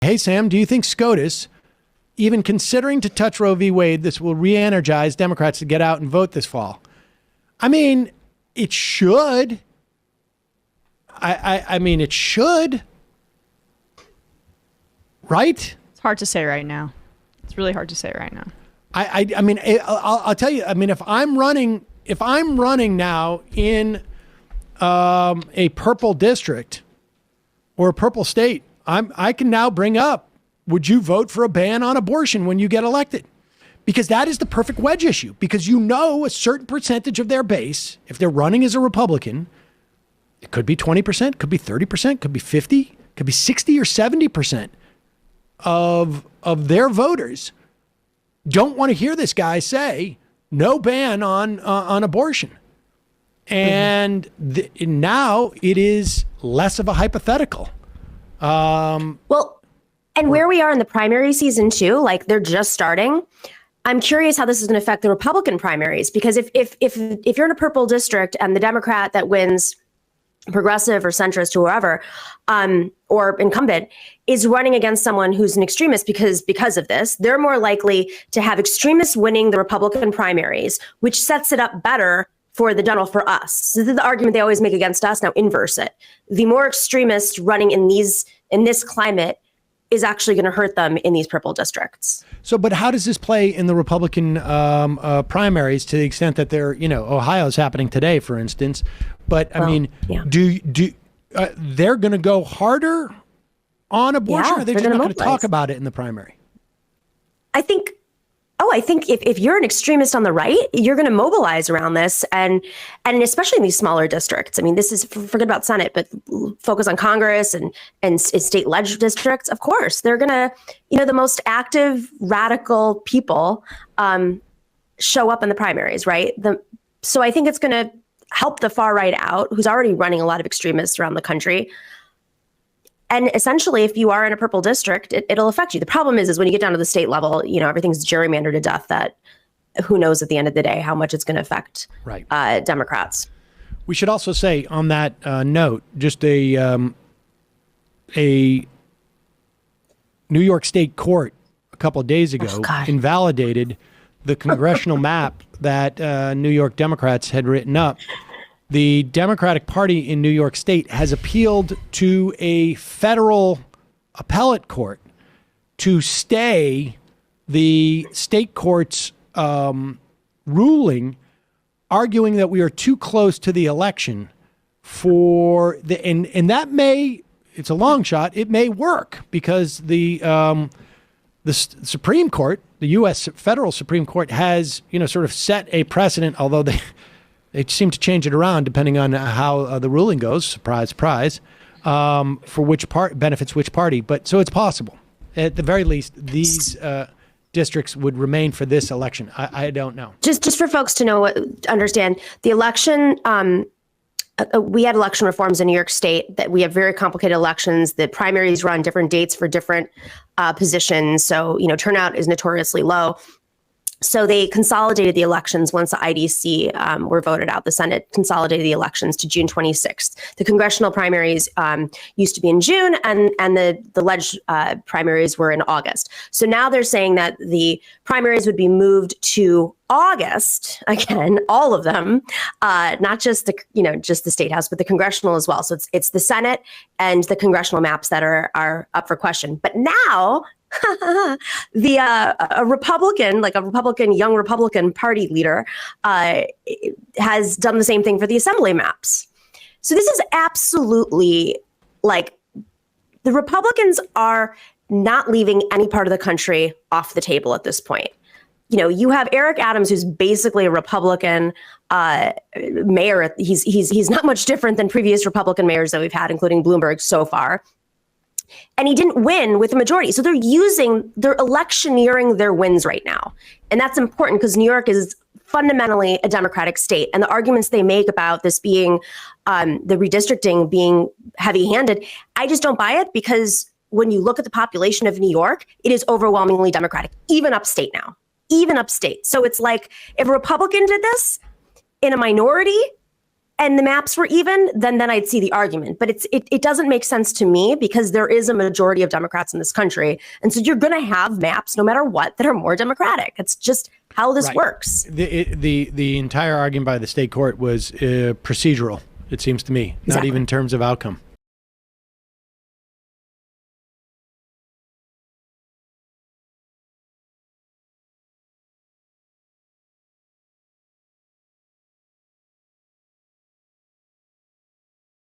Hey, Sam, do you think SCOTUS, even considering to touch Roe v. Wade, this will re-energize Democrats to get out and vote this fall? I mean, it should. I mean, it should. Right? It's hard to say right now. It's really hard to say right now. I mean, I'll tell you. I mean, if I'm running now in a purple district or a purple state, I can now bring up, would you vote for a ban on abortion when you get elected? Because that is the perfect wedge issue. Because you know a certain percentage of their base, if they're running as a Republican, it could be 20%, could be 30%, could be 50, could be 60 or 70% of their voters don't want to hear this guy say no ban on abortion. And now it is less of a hypothetical. Well, and where we are in the primary season too, like they're just starting. I'm curious how this is going to affect the Republican primaries, because if you're in a purple district and the Democrat that wins, progressive or centrist or whoever, or incumbent, is running against someone who's an extremist because of this, they're more likely to have extremists winning the Republican primaries, which sets it up better for the general, for us. So this is the argument they always make against us. Now inverse it. The more extremists running in this climate is actually going to hurt them in these purple districts. So, but how does this play in the Republican primaries, to the extent that Ohio's happening today, for instance? But they're going to go harder on abortion, or they're just not going to talk about it in the primary? I think if you're an extremist on the right, you're going to mobilize around this, and especially in these smaller districts. I mean, this is, forget about Senate, but focus on Congress and state leg districts. Of course, they're going to, the most active radical people show up in the primaries, right? So I think it's going to help the far right out, who's already running a lot of extremists around the country. And essentially, if you are in a purple district, it'll affect you. The problem is when you get down to the state level, everything's gerrymandered to death, that who knows at the end of the day how much it's going to affect Democrats. We should also say on that note, just a New York State court a couple of days ago invalidated the congressional map that New York Democrats had written up. The Democratic Party in New York State has appealed to a federal appellate court to stay the state court's ruling, arguing that we are too close to the election and that may, it's a long shot, it may work, because the Supreme Court, the U.S. federal Supreme Court, has sort of set a precedent, although they seem to change it around depending on how the ruling goes. Surprise, surprise. For which part benefits which party. But so it's possible. At the very least, these districts would remain for this election. I don't know. Just for folks to understand, the election, we had election reforms in New York State, that we have very complicated elections. The primaries run different dates for different positions. So, turnout is notoriously low. So they consolidated the elections once the IDC were voted out. The Senate consolidated the elections to June 26th. The congressional primaries used to be in June, and the leg primaries were in August. So now they're saying that the primaries would be moved to August, again, all of them, not just the state house, but the congressional as well. So it's the Senate and the congressional maps that are up for question. But now a young Republican Party leader has done the same thing for the assembly maps. So this is absolutely, the Republicans are not leaving any part of the country off the table at this point. You have Eric Adams, who's basically a Republican mayor. He's not much different than previous Republican mayors that we've had, including Bloomberg so far. And he didn't win with a majority. So they're electioneering their wins right now. And that's important because New York is fundamentally a Democratic state. And the arguments they make about this being the redistricting being heavy-handed, I just don't buy it, because when you look at the population of New York, it is overwhelmingly Democratic, even upstate now, even upstate. So it's like if a Republican did this in a minority and the maps were even, then I'd see the argument. But it doesn't make sense to me because there is a majority of Democrats in this country. And so you're going to have maps, no matter what, that are more Democratic. It's just how this works. The entire argument by the state court was procedural, it seems to me, not even in terms of outcome.